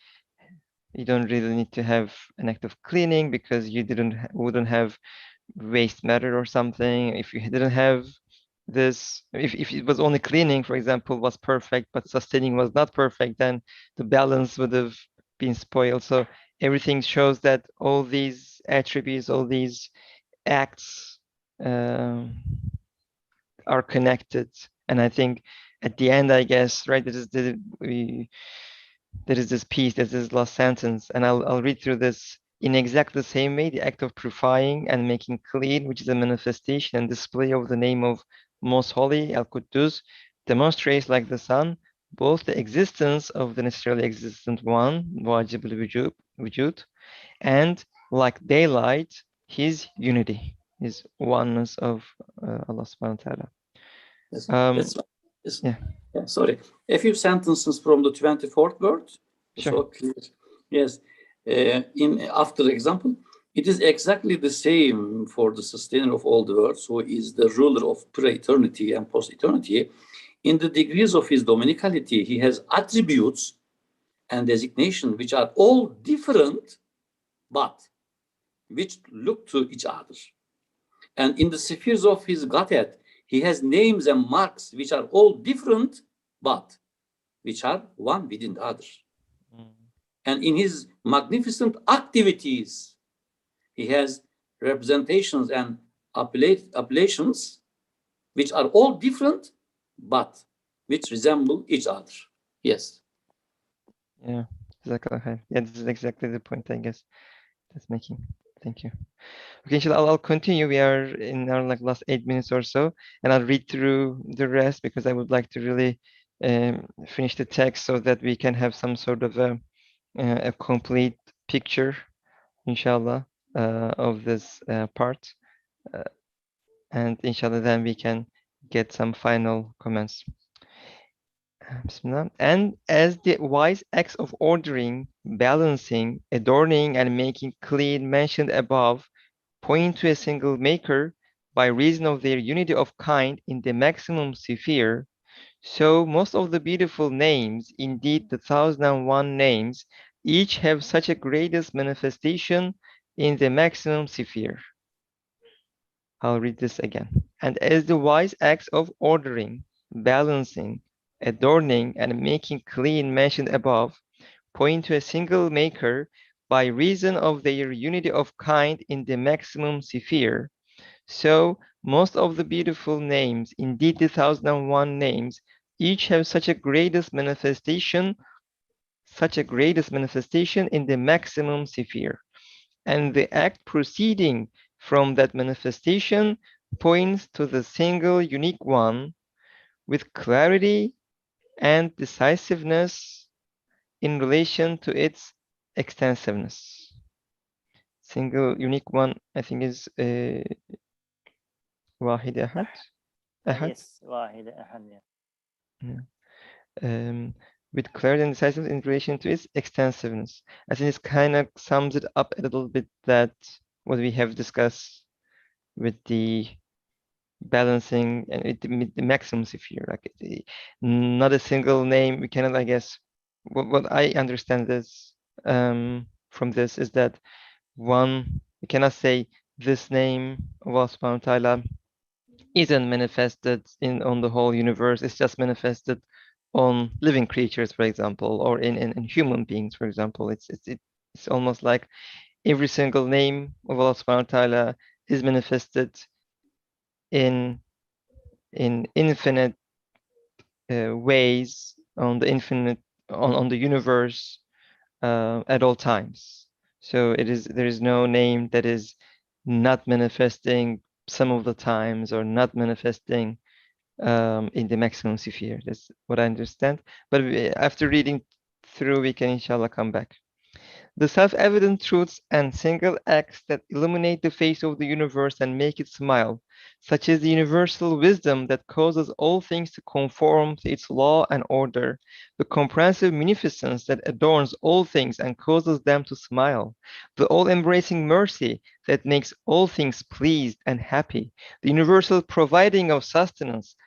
need to have an act of cleaning, because you wouldn't have waste matter or something. If you didn't have this, if it was only cleaning, for example, was perfect, but sustaining was not perfect, then the balance would have been spoiled. So everything shows that all these attributes, all these acts are connected. And I think at the end, I guess, right, there is this piece, there's this last sentence, and I'll read through this. In exactly the same way, the act of purifying and making clean, which is a manifestation and display of the name of Most Holy, Al-Quddus, demonstrates, like the sun, both the existence of the necessarily existent one, Wajib al-Wujud, and like daylight, his unity, his oneness of Allah subhanahu wa ta'ala. Yes. Yeah, sorry. A few sentences from the 24th word. Sure. So clear. Yes. After example, it is exactly the same for the sustainer of all the worlds, who is the ruler of pre-eternity and post-eternity. In the degrees of his dominicality, he has attributes and designation which are all different, but which look to each other. And in the spheres of his Godhead, he has names and marks which are all different, but which are one within the other. And in his magnificent activities, he has representations and appellations which are all different, but which resemble each other. Yes. Yeah, this is exactly the point, I guess, that's making. Thank you. Okay, inshallah, I'll continue. We are in our last 8 minutes or so, and I'll read through the rest, because I would like to really finish the text so that we can have some sort of a complete picture, inshallah, of this part, and inshallah then we can get some final comments. And as the wise acts of ordering, balancing, adorning, and making clean mentioned above point to a single maker by reason of their unity of kind in the maximum sphere, so most of the beautiful names, indeed the 1001 names, each have such a greatest manifestation in the maximum sphere. I'll read this again. And as the wise acts of ordering, balancing, adorning, and making clean mentioned above point to a single maker by reason of their unity of kind in the maximum sphere, so most of the beautiful names, indeed the 1001 names, each have such a greatest manifestation in the maximum sphere. And the act proceeding from that manifestation points to the single unique one with clarity and decisiveness in relation to its extensiveness. Single unique one, I think, is واحد أحد. Yes, واحد أحد. Yeah. with clarity and decisiveness in relation to its extensiveness. I think this kind of sums it up a little bit, that what we have discussed with the balancing and the maximum sphere, like not a single name. We cannot, I guess, what I understand this from this is that we cannot say this name of Allah subhanahu wa ta'ala isn't manifested on the whole universe. It's just manifested on living creatures, for example, or in human beings, for example. It's almost like every single name of Allah subhanahu wa ta'ala is manifested in infinite ways on the universe at all times. So there is no name that is not manifesting some of the times or not manifesting in the maximum sphere. That's what I understand. But after reading through, we can inshallah come back. The self-evident truths and single acts that illuminate the face of the universe and make it smile, such as the universal wisdom that causes all things to conform to its law and order, the comprehensive munificence that adorns all things and causes them to smile, the all-embracing mercy that makes all things pleased and happy, the universal providing of sustenance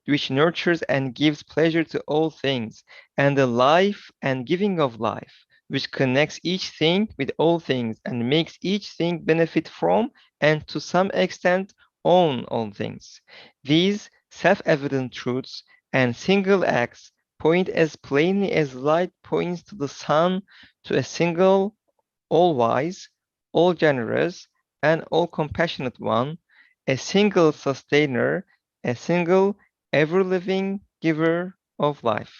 which nurtures and gives pleasure to all things, and the life and giving of life, which connects each thing with all things and makes each thing benefit from and to some extent own all things. These self-evident truths and single acts point as plainly as light points to the sun, to a single, all-wise, all-generous, and all-compassionate one, a single sustainer, a single ever-living giver of life.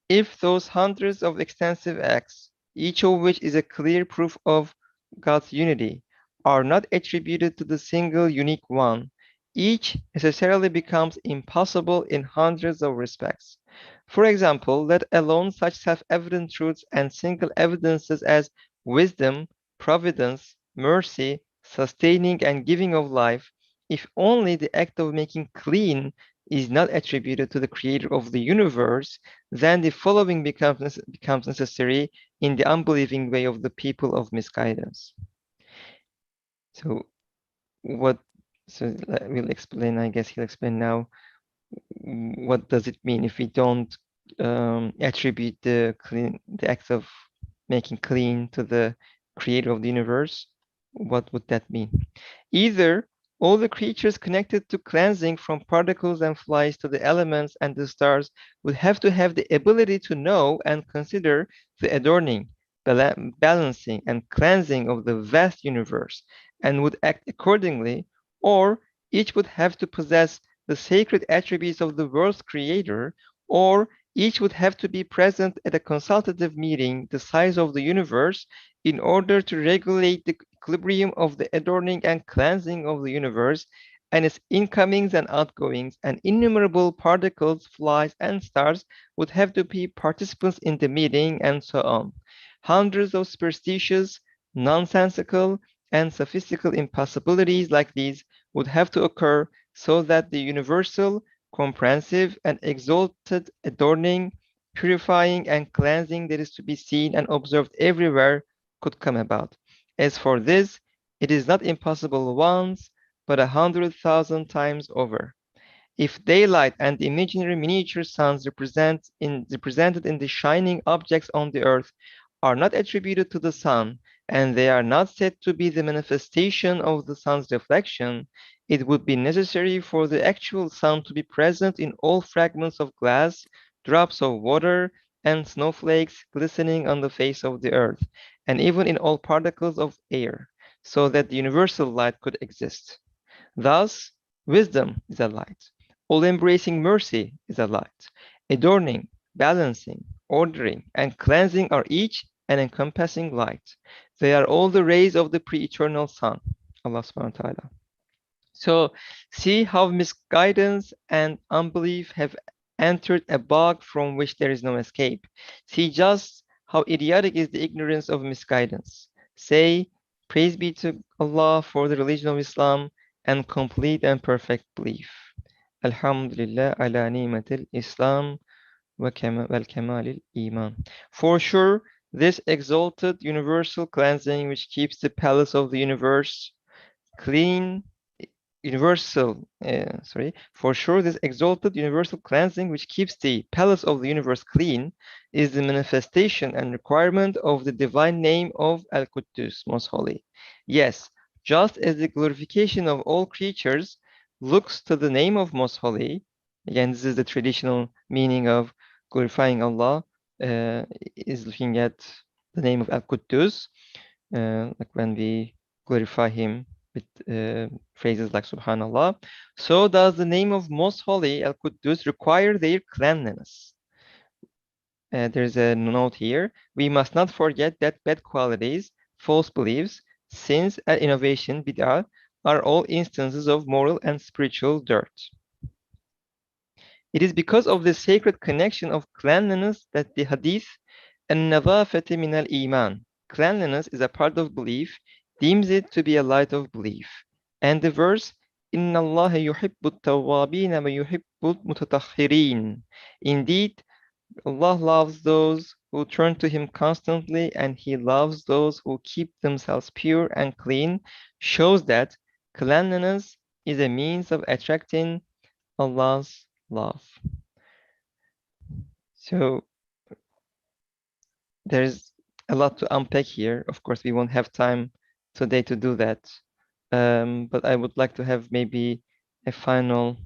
If those hundreds of extensive acts, each of which is a clear proof of God's unity, are not attributed to the single unique one, each necessarily becomes impossible in hundreds of respects. For example, let alone such self-evident truths and single evidences as wisdom, providence, mercy, sustaining and giving of life, if only the act of making clean is not attributed to the creator of the universe, then the following becomes necessary in the unbelieving way of the people of misguidance. So we'll explain, I guess he'll explain now, what does it mean if we don't attribute the act of making clean to the creator of the universe? What would that mean? Either all the creatures connected to cleansing, from particles and flies to the elements and the stars, would have to have the ability to know and consider the adorning, balancing, and cleansing of the vast universe, and would act accordingly, or each would have to possess the sacred attributes of the world's creator, or each would have to be present at a consultative meeting the size of the universe in order to regulate the equilibrium of the adorning and cleansing of the universe and its incomings and outgoings, and innumerable particles, flies, and stars would have to be participants in the meeting, and so on. Hundreds of superstitious, nonsensical, and sophistical impossibilities like these would have to occur so that the universal, comprehensive, and exalted adorning, purifying, and cleansing that is to be seen and observed everywhere could come about. As for this, it is not impossible once, but 100,000 times over. If daylight and the imaginary miniature suns represented in the shining objects on the earth are not attributed to the sun, and they are not said to be the manifestation of the sun's reflection, it would be necessary for the actual sun to be present in all fragments of glass, drops of water, and snowflakes glistening on the face of the earth, and even in all particles of air, so that the universal light could exist. Thus, wisdom is a light. All-embracing mercy is a light. Adorning, balancing, ordering, and cleansing are each an encompassing light. They are all the rays of the pre-eternal sun, Allah subhanahu wa ta'ala. So see how misguidance and unbelief have entered a bog from which there is no escape. See just how idiotic is the ignorance of misguidance. Say, praise be to Allah for the religion of Islam, and complete and perfect belief. Alhamdulillah ala ni'matil Islam wal kamalil iman. For sure, this exalted universal cleansing which keeps the palace of the universe clean, for sure this exalted universal cleansing which keeps the palace of the universe clean is the manifestation and requirement of the divine name of Al-Quddus, most holy. Yes, just as the glorification of all creatures looks to the name of most holy, again this is the traditional meaning of glorifying Allah, is looking at the name of Al-Quddus, like when we glorify him with phrases like Subhanallah. So does the name of Most Holy Al-Quddus require their cleanliness. There's a note here. We must not forget that bad qualities, false beliefs, sins, and innovation, bid'ah, are all instances of moral and spiritual dirt. It is because of the sacred connection of cleanliness that the hadith "An-nadhafati min al-iman," cleanliness is a part of belief, deems it to be a light of belief. And the verse "Inna Allah yuhibbu at-tawwabin wa yuhibbu al-mutatahhirin." Indeed, Allah loves those who turn to Him constantly, and He loves those who keep themselves pure and clean, shows that cleanliness is a means of attracting Allah's love. So there's a lot to unpack here. Of course, we won't have time today to do that. But I would like to have maybe a final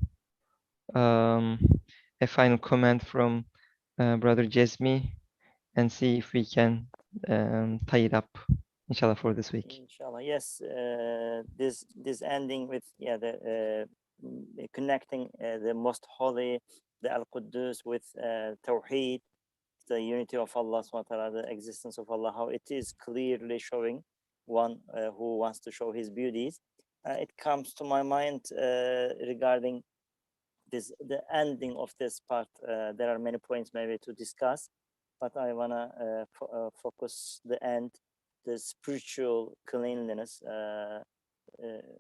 comment from Brother Jesmi and see if we can tie it up, inshallah, for this week. Inshallah, yes. This ending with the connecting the most holy, the Al-Quddus, with Tawheed, the unity of Allah subhanahu wa ta'ala, the existence of Allah, how it is clearly showing one who wants to show his beauties. It comes to my mind regarding the ending of this part. There are many points maybe to discuss, but I wanna focus the end, the spiritual cleanliness.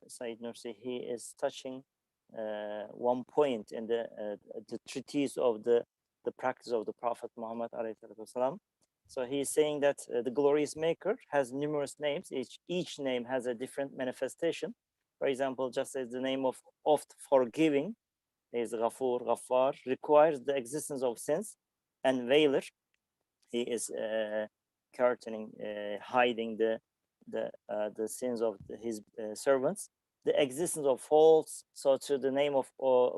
Said Nursi, he is touching one point in the treatise of the practice of the Prophet Muhammad ﷺ. So he is saying that the glorious maker has numerous names. Each name has a different manifestation. For example, just as the name of oft forgiving is Ghafur, Ghaffar, requires the existence of sins, and Veiler, he is curtaining, hiding the sins of his servants. The existence of faults, so to the name of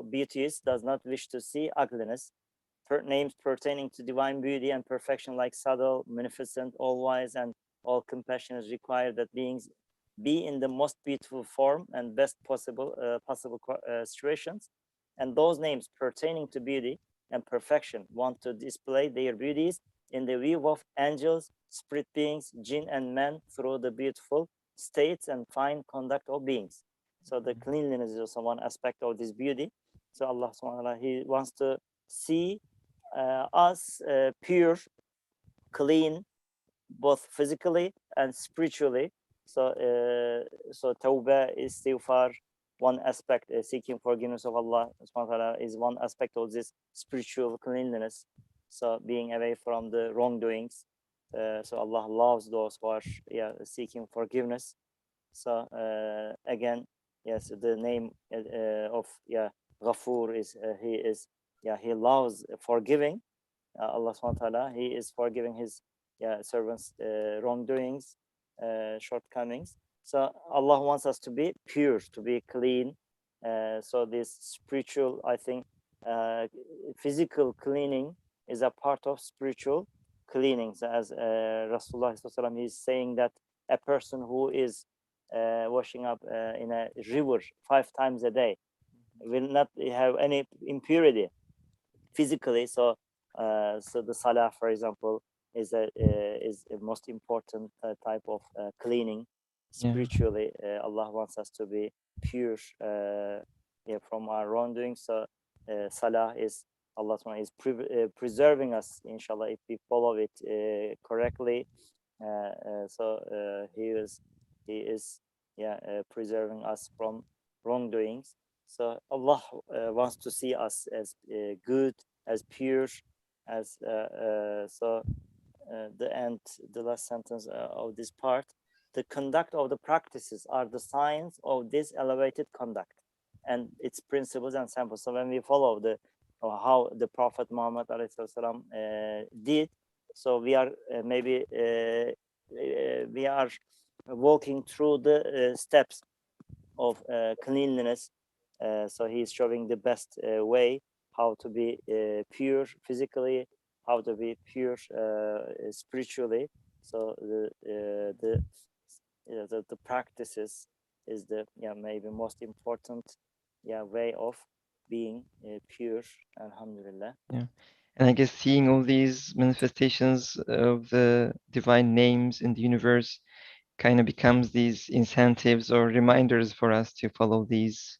beauties, does not wish to see ugliness. Names pertaining to divine beauty and perfection, like subtle, magnificent, all-wise, and all compassionate, require that beings be in the most beautiful form and best possible situations. And those names pertaining to beauty and perfection want to display their beauties in the view of angels, spirit beings, jinn, and men through the beautiful states and fine conduct of beings. So the cleanliness is also one aspect of this beauty. So Allah subhanahu wa ta'ala, He wants to see us pure, clean, both physically and spiritually. So so tawbah is still far one aspect. Seeking forgiveness of Allah subhanahu wa ta'ala is one aspect of this spiritual cleanliness. So being away from the wrongdoings. So Allah loves those who are seeking forgiveness. So again, yes, the name of Ghafur is He loves forgiving. Allah subhanahu wa ta'ala, He is forgiving His servants wrongdoings, shortcomings. So Allah wants us to be pure, to be clean. So this spiritual, I think, physical cleaning is a part of spiritual cleaning. So as Rasulullah is saying that a person who is washing up in a river 5 times a day will not have any impurity physically. So so the salah, for example, is a most important type of cleaning spiritually. Allah wants us to be pure from our wrongdoings. So salah is, Allah is preserving us, inshallah, if we follow it correctly. So He is preserving us from wrongdoings. So Allah wants to see us as good, as pure, as the last sentence of this part. The conduct of the practices are the signs of this elevated conduct and its principles and samples. So when we follow how the Prophet Muhammad did, so we are we are walking through the steps of cleanliness. So he is showing the best way how to be pure physically, how to be pure spiritually. So the practices is the maybe most important way of being pure. Alhamdulillah. Yeah, and I guess seeing all these manifestations of the divine names in the universe kind of becomes these incentives or reminders for us to follow these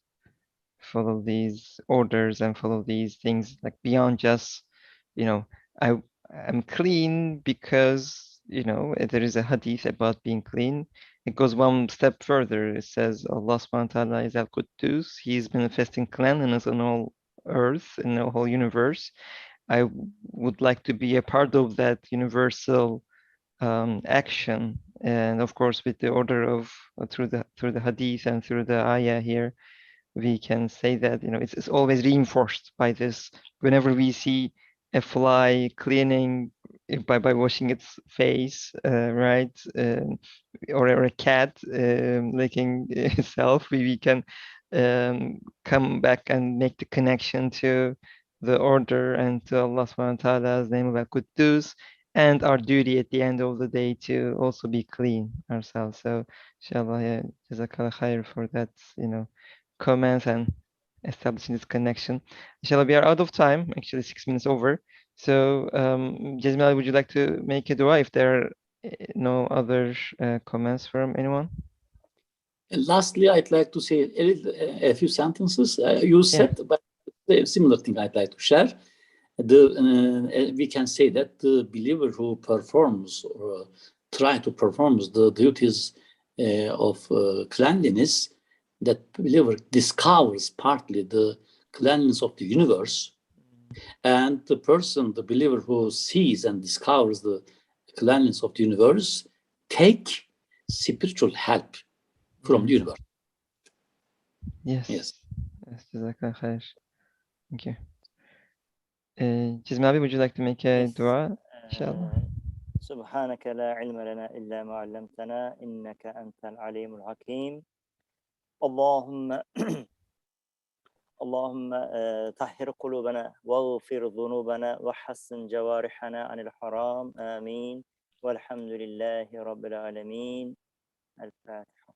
orders and follow these things, like beyond just, you know, I'm clean because, you know, there is a hadith about being clean. It goes one step further. It says Allah subhanahu wa ta'ala is Al-Quddus. He is manifesting cleanliness on all earth, in the whole universe. I would like to be a part of that universal action, and of course with the order of through the hadith and through the ayah here, we can say that, you know, it's always reinforced by this. Whenever we see a fly cleaning by washing its face, right, or a cat licking itself, we can come back and make the connection to the order and to Allah subhanahu wa ta'ala's name of Al-Quddus, and our duty at the end of the day to also be clean ourselves. So inshallah, yeah, jazakallah khair for that, you know, comments and establishing this connection. Inshallah, we are out of time, actually 6 minutes over. So Jazmil, would you like to make a dua if there are no other comments from anyone? Lastly, I'd like to say a few sentences. You said, but a similar thing I'd like to share. We can say that the believer who performs or try to perform the duties of cleanliness, that believer discovers partly the cleanliness of the universe. And the believer who sees and discovers the cleanliness of the universe, take spiritual help from the universe. Yes. Jazakallah khair. Thank you. Jazmi, would you like to make a dua? Inshallah. سبحانك لا علم لنا إلا ما علمتنا إنك أنت العليم الحكيم. اللهم طهر قلوبنا واغفر ذنوبنا وحسن جوارحنا عن الحرام آمين والحمد لله رب العالمين. الفاتحة.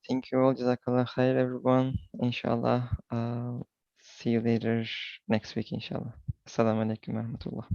Thank you all. Jazakallah khair, everyone. Inshallah. See you later next week, inshallah. Assalamu alaikum wa rahmatullah.